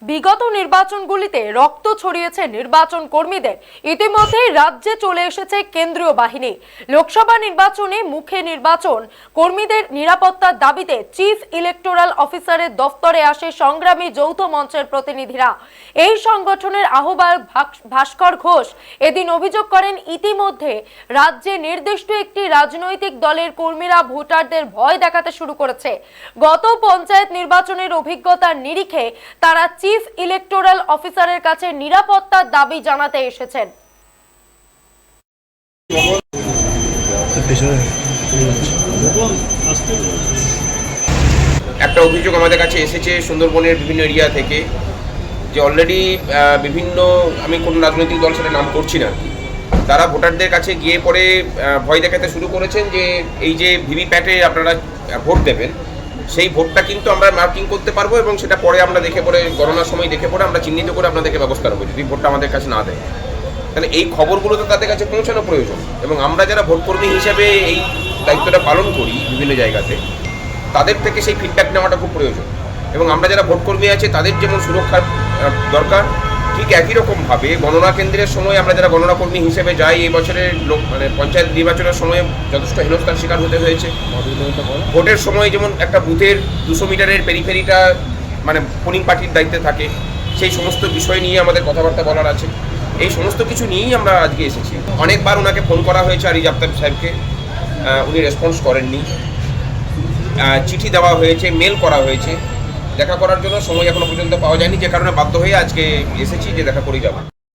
বিগত নির্বাচনগুলিতে রক্ত ছড়িয়েছে নির্বাচন কর্মীদের। ইতিমধ্যেই রাজ্যে চলে এসেছে কেন্দ্রীয় বাহিনী। লোকসভা নির্বাচনে মুখে নির্বাচন কর্মীদের নিরাপত্তার দাবিতে চিফ ইলেকটোরাল অফিসারের দফতরে আসে সংগ্রামী যৌথ মঞ্চের প্রতিনিধিরা। এই সংগঠনের আহ্বায়ক ভাস্কর ঘোষ এদিন অভিযোগ করেন, ইতিমধ্যে রাজ্যে নির্দিষ্ট একটি রাজনৈতিক দলের কর্মীরা ভোটারদের ভয় দেখাতে শুরু করেছে। গত পঞ্চায়েত নির্বাচনের অভিজ্ঞতার নিরিখে তারা চিফ ইলেকটোরাল অফিসারের কাছে নিরাপত্তার দাবি জানাতে এসেছেন। একটা অভিযোগ আমাদের কাছে এসেছে সুন্দরবনের বিভিন্ন এরিয়া থেকে, যে অলরেডি বিভিন্ন, আমি কোনো রাজনৈতিক দল সেটা নাম করছি না, তারা ভোটারদের কাছে গিয়ে পরে ভয় দেখাতে শুরু করেছেন যে এই যে ভিভিপ্যাটে আপনারা ভোট দেবেন, সেই ভোটটা কিন্তু আমরা মার্কিং করতে পারবো এবং সেটা পরে আমরা দেখে পরে গণনার সময় দেখে পরে আমরা চিহ্নিত করে আপনাদেরকে ব্যবস্থা করবো যদি ভোটটা আমাদের কাছে না দেয়। তাহলে এই খবরগুলো তো তাদের কাছে পৌঁছানো প্রয়োজন, এবং আমরা যারা ভোটকর্মী হিসেবে এই দায়িত্বটা পালন করি বিভিন্ন জায়গাতে, তাদের থেকে সেই ফিডব্যাক নেওয়াটা খুব প্রয়োজন। এবং আমরা যারা ভোটকর্মী আছে তাদের যেমন সুরক্ষার দরকার, ঠিক একই রকমভাবে গণনা কেন্দ্রের সময় আমরা যারা গণনা কর্মী হিসেবে যাই, এই বছরের পঞ্চায়েত নির্বাচনের সময় যথেষ্ট হেনস্থার শিকার হতে হয়েছে। ভোটের সময় যেমন একটা বুথের 200 মিটারের পেরিফেরিটা মানে পোলিং পার্টির দায়িত্বে থাকে, সেই সমস্ত বিষয় নিয়ে আমাদের কথাবার্তা বলার আছে। এই সমস্ত কিছু নিয়েই আমরা আজকে এসেছি। অনেকবার ওনাকে ফোন করা হয়েছে আরিজ আফতাব সাহেবকে, উনি রেসপন্স করেননি। চিঠি দেওয়া হয়েছে, মেল করা হয়েছে, দেখা করার জন্য সময় এখনো পর্যন্ত পাওয়া যায়নি, যে কারণে বাধ্য হয়ে আজকে এসেছি যে দেখা করে যাব।